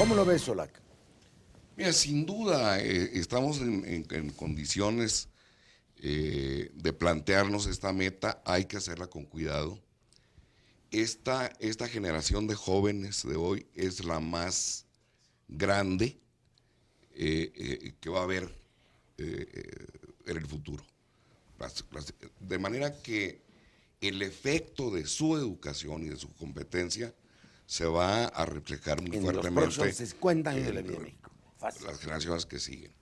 ¿Cómo lo ves, Solac? Mira, sin duda estamos en condiciones de plantearnos esta meta, hay que hacerla con cuidado. Esta generación de jóvenes de hoy es la más grande que va a haber en el futuro. De manera que el efecto de su educación y de su competencia se va a reflejar muy En los fuertemente próximos 50 años de la vida de en México. Fácil. las generaciones que siguen.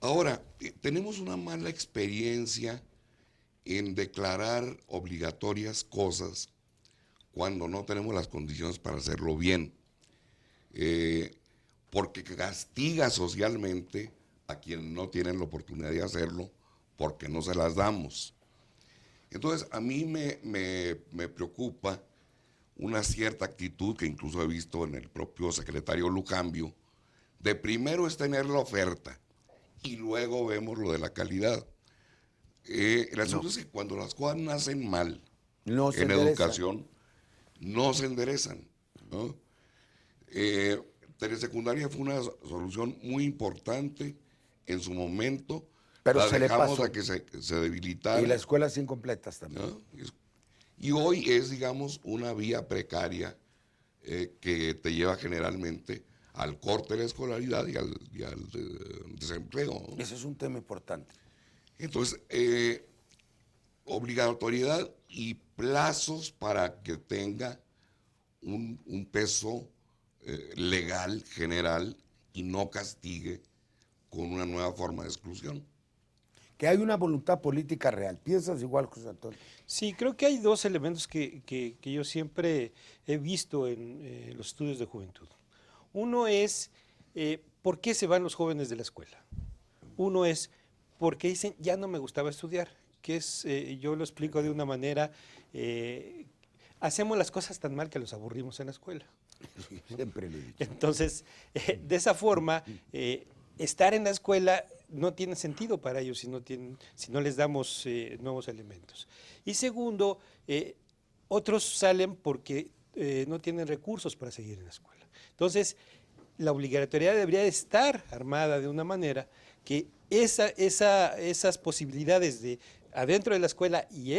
Ahora, tenemos una mala experiencia en declarar obligatorias cosas cuando no tenemos las condiciones para hacerlo bien, porque castiga socialmente a quienes no tienen la oportunidad de hacerlo porque no se las damos. Entonces, a mí me preocupa una cierta actitud que incluso he visto en el propio secretario Lucambio, de primero es tener la oferta y luego vemos lo de la calidad. El asunto es que cuando las cosas nacen mal No se en enderezan. educación, no se enderezan, ¿no? Telesecundaria fue una solución muy importante en su momento, Pero la se le dejamos pasó. a que se debilitara, Y las escuelas incompletas también. ¿no? Y hoy es, digamos, una vía precaria que te lleva generalmente al corte de la escolaridad y al desempleo, ¿no? Ese es un tema importante. Entonces, obligatoriedad y plazos para que tenga un peso legal, general, y no castigue con una nueva forma de exclusión. Que hay una voluntad política real. ¿Piensas igual, José Antonio? Sí, creo que hay dos elementos que yo siempre he visto en los estudios de juventud. Uno es, ¿por qué se van los jóvenes de la escuela? Uno es, porque dicen, ya no me gustaba estudiar, que es, yo lo explico de una manera, hacemos las cosas tan mal que los aburrimos en la escuela. Siempre lo he dicho. Entonces, de esa forma, estar en la escuela no tiene sentido para ellos si no les damos nuevos elementos. Y segundo, otros salen porque no tienen recursos para seguir en la escuela. Entonces, la obligatoriedad debería estar armada de una manera que esas posibilidades de adentro de la escuela y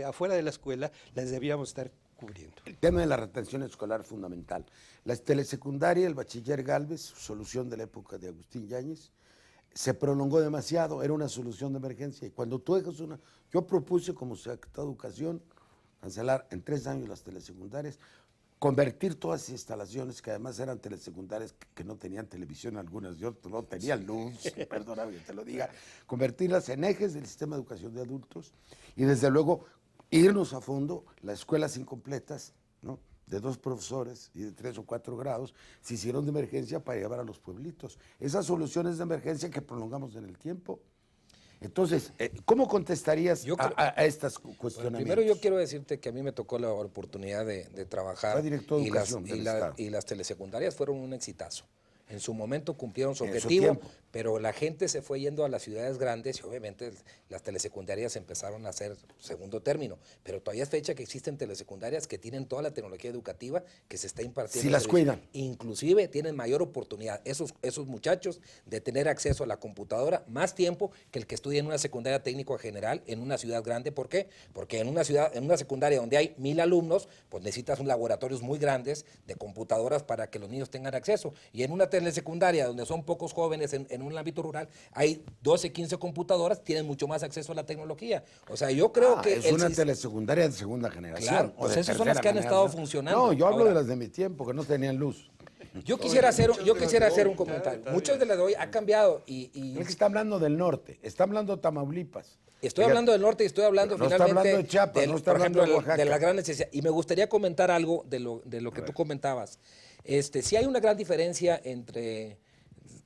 afuera de la escuela las debíamos estar cubriendo. El tema de la retención escolar fundamental. La telesecundaria, el bachiller Gálvez, solución de la época de Agustín Yáñez, se prolongó demasiado, era una solución de emergencia. Y cuando tú dejas yo propuse como secretario de Educación cancelar en 3 años las telesecundarias, convertir todas esas instalaciones, que además eran telesecundarias que no tenían televisión algunas, yo no tenían luz, perdóname que te lo diga, convertirlas en ejes del sistema de educación de adultos y desde luego irnos a fondo, las escuelas incompletas, ¿no?, de 2 profesores y de 3 o 4 grados, se hicieron de emergencia para llevar a los pueblitos. Esas soluciones de emergencia que prolongamos en el tiempo. Entonces, ¿cómo contestarías a estas cuestionamientos? Primero yo quiero decirte que a mí me tocó la oportunidad de trabajar. Fue director de educación y las telesecundarias fueron un exitazo. En su momento cumplieron su objetivo, pero la gente se fue yendo a las ciudades grandes y obviamente las telesecundarias empezaron a ser segundo término, pero todavía es fecha que existen telesecundarias que tienen toda la tecnología educativa que se está impartiendo. Si las cuidan. Inclusive tienen mayor oportunidad esos muchachos de tener acceso a la computadora más tiempo que el que estudia en una secundaria técnico general en una ciudad grande. ¿Por qué? Porque en una secundaria donde hay 1000 alumnos, pues necesitas laboratorios muy grandes de computadoras para que los niños tengan acceso. Y en una telesecundaria donde son pocos jóvenes en un ámbito rural, hay 12, 15 computadoras, tienen mucho más acceso a la tecnología. O sea, yo creo que... Es una telesecundaria de segunda generación. Claro, o pues de esas son las que han estado funcionando. No, yo hablo Ahora, de las de mi tiempo, que no tenían luz. Yo quisiera hacer un comentario. Muchas de las de hoy ha cambiado y Es que está hablando del norte, está hablando de Tamaulipas. estoy hablando del norte y estoy hablando No está finalmente hablando de Chiapas, no está por hablando ejemplo, de Oaxaca. de la gran necesidad. Y me gustaría comentar algo de lo que tú comentabas. Sí hay una gran diferencia entre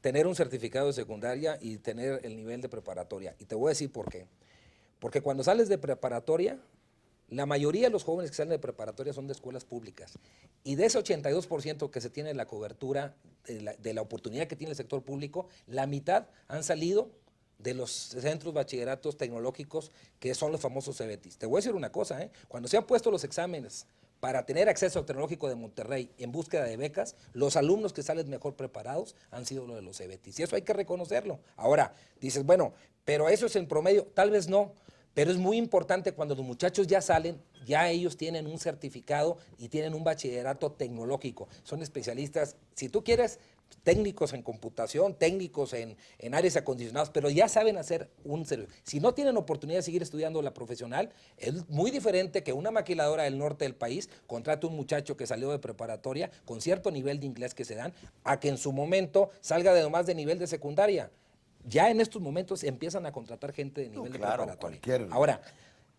tener un certificado de secundaria y tener el nivel de preparatoria. Y te voy a decir por qué. Porque cuando sales de preparatoria, la mayoría de los jóvenes que salen de preparatoria son de escuelas públicas. Y de ese 82% que se tiene la cobertura de la oportunidad que tiene el sector público, la mitad han salido de los centros bachilleratos tecnológicos que son los famosos CBTs. Te voy a decir una cosa, cuando se han puesto los exámenes para tener acceso al Tecnológico de Monterrey en búsqueda de becas, los alumnos que salen mejor preparados han sido los de los CEBETIS. Y eso hay que reconocerlo. Ahora, dices, bueno, pero eso es en promedio. Tal vez no, pero es muy importante cuando los muchachos ya salen, ya ellos tienen un certificado y tienen un bachillerato tecnológico. Son especialistas, si tú quieres, técnicos en computación, técnicos en aires acondicionados, pero ya saben hacer un servicio. Si no tienen oportunidad de seguir estudiando la profesional, es muy diferente que una maquiladora del norte del país contrate un muchacho que salió de preparatoria con cierto nivel de inglés que se dan, a que en su momento salga de nomás de nivel de secundaria. Ya en estos momentos empiezan a contratar gente de nivel de preparatoria. Ahora,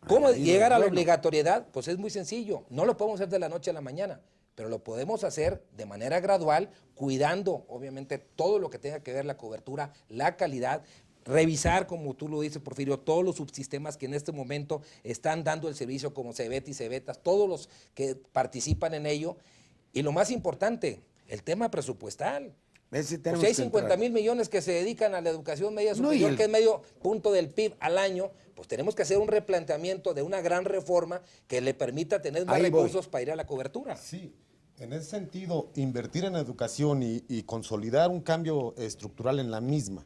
¿cómo llegar a la obligatoriedad? Pues es muy sencillo. No lo podemos hacer de la noche a la mañana, pero lo podemos hacer de manera gradual, cuidando, obviamente, todo lo que tenga que ver la cobertura, la calidad, revisar, como tú lo dices, Porfirio, todos los subsistemas que en este momento están dando el servicio, como CEBETIS, CEBETAS, todos los que participan en ello. Y lo más importante, el tema presupuestal. Si hay 50,000 millones que se dedican a la educación media superior, que es medio punto del PIB al año, pues tenemos que hacer un replanteamiento de una gran reforma que le permita tener más recursos para ir a la cobertura. Sí, en ese sentido, invertir en educación y consolidar un cambio estructural en la misma,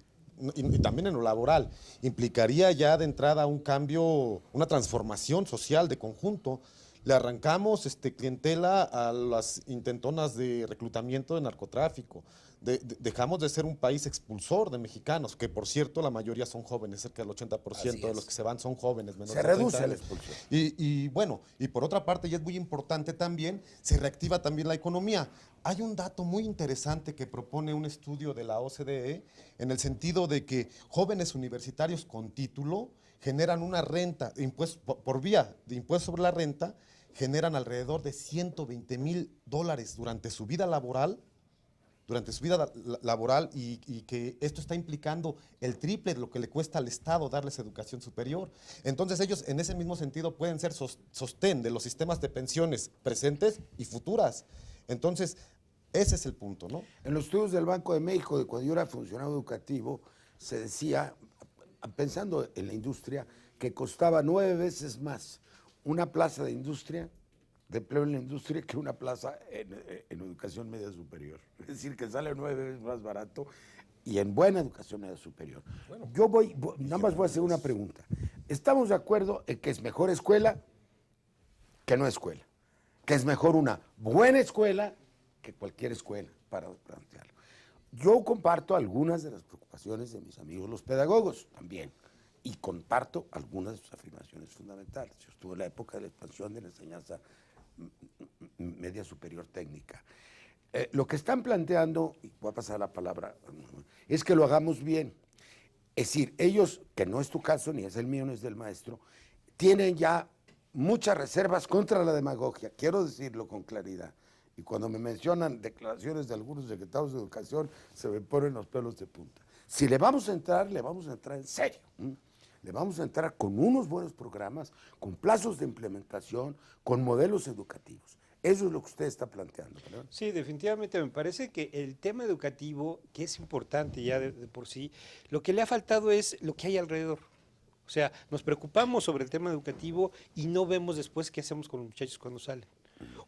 y también en lo laboral, implicaría ya de entrada un cambio, una transformación social de conjunto. Le arrancamos clientela a las intentonas de reclutamiento de narcotráfico. Dejamos de ser un país expulsor de mexicanos, que por cierto la mayoría son jóvenes, cerca del 80% de los que se van son jóvenes. Se reduce la expulsión. Y bueno, y por otra parte, y es muy importante también, se reactiva también la economía. Hay un dato muy interesante que propone un estudio de la OCDE, en el sentido de que jóvenes universitarios con título generan una renta, por vía de impuesto sobre la renta, generan alrededor de $120,000 durante su vida laboral, y que esto está implicando el triple de lo que le cuesta al Estado darles educación superior. Entonces ellos en ese mismo sentido pueden ser sostén de los sistemas de pensiones presentes y futuras. Entonces ese es el punto, ¿no? En los estudios del Banco de México, de cuando yo era funcionario educativo, se decía, pensando en la industria, que costaba 9 veces más una plaza de industria, de empleo en la industria, que una plaza en educación media superior. Es decir, que sale 9 veces más barato y en buena educación media superior. Bueno, yo nada más voy a hacer una pregunta. ¿Estamos de acuerdo en que es mejor escuela que no escuela? Que es mejor una buena escuela que cualquier escuela, para plantearlo. Yo comparto algunas de las preocupaciones de mis amigos los pedagogos también, y comparto algunas de sus afirmaciones fundamentales. Yo estuve en la época de la expansión de la enseñanza media superior técnica. Lo que están planteando, y voy a pasar la palabra, es que lo hagamos bien. Es decir, ellos, que no es tu caso, ni es el mío, ni es del maestro, tienen ya muchas reservas contra la demagogia, quiero decirlo con claridad. Y cuando me mencionan declaraciones de algunos secretarios de educación, se me ponen los pelos de punta. Si le vamos a entrar en serio. Le vamos a entrar con unos buenos programas, con plazos de implementación, con modelos educativos. Eso es lo que usted está planteando, ¿verdad? Sí, definitivamente me parece que el tema educativo, que es importante ya de por sí, lo que le ha faltado es lo que hay alrededor. O sea, nos preocupamos sobre el tema educativo y no vemos después qué hacemos con los muchachos cuando salen.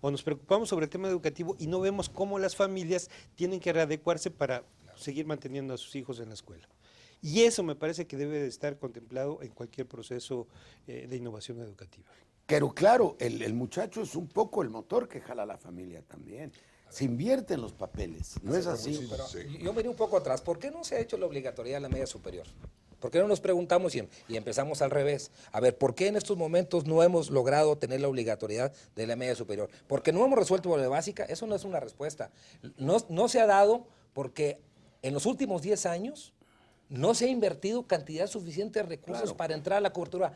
O nos preocupamos sobre el tema educativo y no vemos cómo las familias tienen que readecuarse para seguir manteniendo a sus hijos en la escuela. Y eso me parece que debe de estar contemplado en cualquier proceso de innovación educativa. Pero claro, el muchacho es un poco el motor que jala a la familia también. Se invierte en los papeles, ¿no es así? Pero yo me iré un poco atrás. ¿Por qué no se ha hecho la obligatoriedad de la media superior? ¿Por qué no nos preguntamos y empezamos al revés? A ver, ¿por qué en estos momentos no hemos logrado tener la obligatoriedad de la media superior? ¿Porque no hemos resuelto la básica? Eso no es una respuesta. No se ha dado porque en los últimos 10 años no se ha invertido cantidad suficiente de recursos para entrar a la cobertura.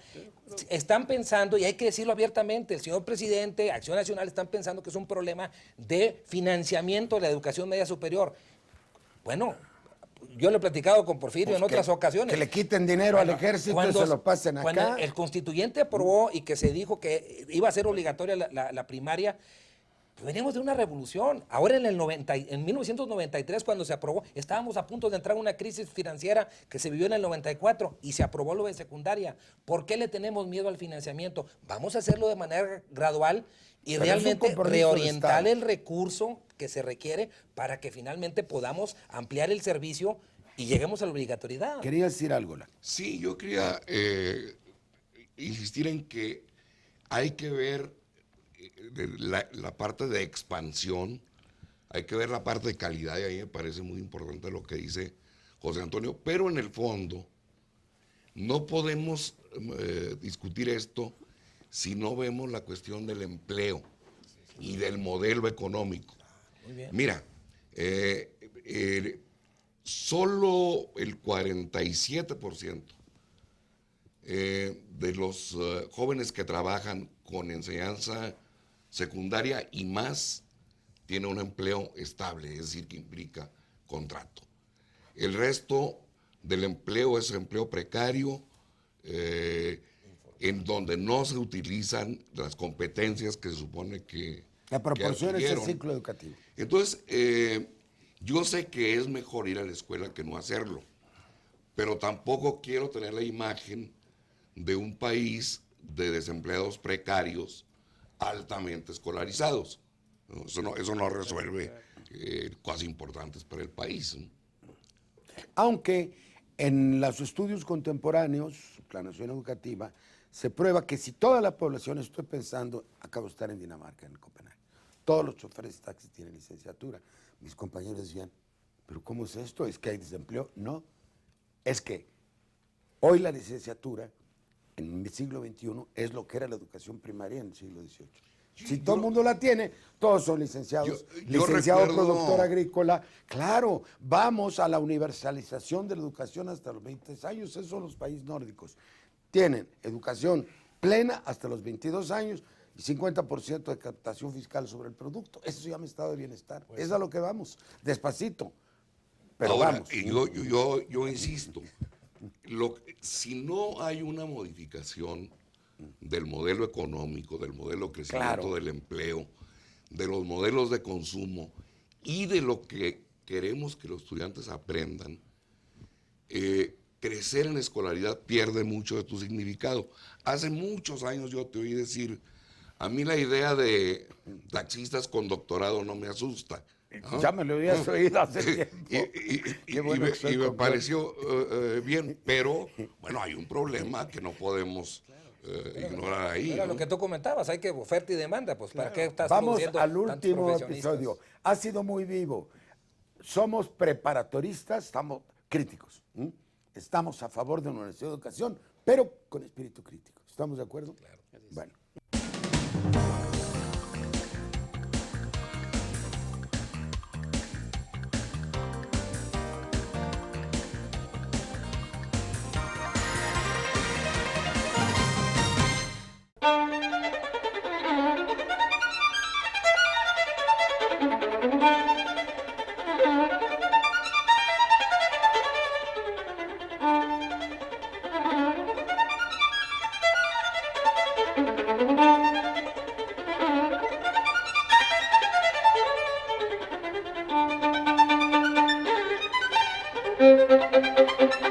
Están pensando, y hay que decirlo abiertamente, el señor presidente, Acción Nacional, están pensando que es un problema de financiamiento de la educación media superior. Bueno, yo lo he platicado con Porfirio en otras ocasiones. Que le quiten dinero al ejército y se lo pasen acá. Cuando el constituyente aprobó y que se dijo que iba a ser obligatoria la primaria, Veníamos de una revolución. Ahora en 1993, cuando se aprobó, estábamos a punto de entrar en una crisis financiera que se vivió en el 94 y se aprobó lo de secundaria. ¿Por qué le tenemos miedo al financiamiento? Vamos a hacerlo de manera gradual y Pero realmente es un compromiso del reorientar Estado. el recurso que se requiere para que finalmente podamos ampliar el servicio y lleguemos a la obligatoriedad. Quería decir algo, Lan. Sí, yo quería insistir en que hay que ver la parte de expansión, hay que ver la parte de calidad, y a mí me parece muy importante lo que dice José Antonio, pero en el fondo no podemos discutir esto si no vemos la cuestión del empleo y del modelo económico. Muy bien. Mira, solo el 47% de los jóvenes que trabajan con enseñanza secundaria y más tiene un empleo estable, es decir, que implica contrato. El resto del empleo es empleo precario, en donde no se utilizan las competencias que se supone que La proporción es el adquirieron. ciclo educativo. Entonces, yo sé que es mejor ir a la escuela que no hacerlo, pero tampoco quiero tener la imagen de un país de desempleados precarios altamente escolarizados. ¿No? Eso no resuelve cosas importantes para el país, ¿no? Aunque en los estudios contemporáneos, planación educativa, se prueba que si toda la población, estoy pensando, acabo de estar en Dinamarca, en Copenhague, todos los choferes de taxi tienen licenciatura. Mis compañeros decían, ¿pero cómo es esto? ¿Es que hay desempleo? No, es que hoy la licenciatura en el siglo XXI es lo que era la educación primaria en el siglo XVIII. Si todo el mundo la tiene, todos son licenciados. Yo Licenciado recuerdo- productor agrícola. Claro, vamos a la universalización de la educación hasta los 20 años. Esos son los países nórdicos. Tienen educación plena hasta los 22 años y 50% de captación fiscal sobre el producto. Eso se llama estado de bienestar. Es a lo que vamos, despacito. Pero Ahora, vamos. y yo insisto, si no hay una modificación del modelo económico, del modelo de crecimiento Claro. del empleo, de los modelos de consumo y de lo que queremos que los estudiantes aprendan, crecer en escolaridad pierde mucho de tu significado. Hace muchos años yo te oí decir, a mí la idea de taxistas con doctorado no me asusta. ¿no? Ya me lo habías oído hace tiempo. Qué bueno que soy Y me con- pareció bien, pero bueno, hay un problema que no podemos ignorar ahí. Era ¿no? lo que tú comentabas, hay que oferta y demanda, pues ¿para qué estás Vamos produciendo al tantos último profesionistas? episodio. Ha sido muy vivo. Somos preparatoristas, estamos críticos. ¿M? Estamos a favor de una universidad de educación, pero con espíritu crítico. ¿Estamos de acuerdo? Claro. Bueno. Thank you.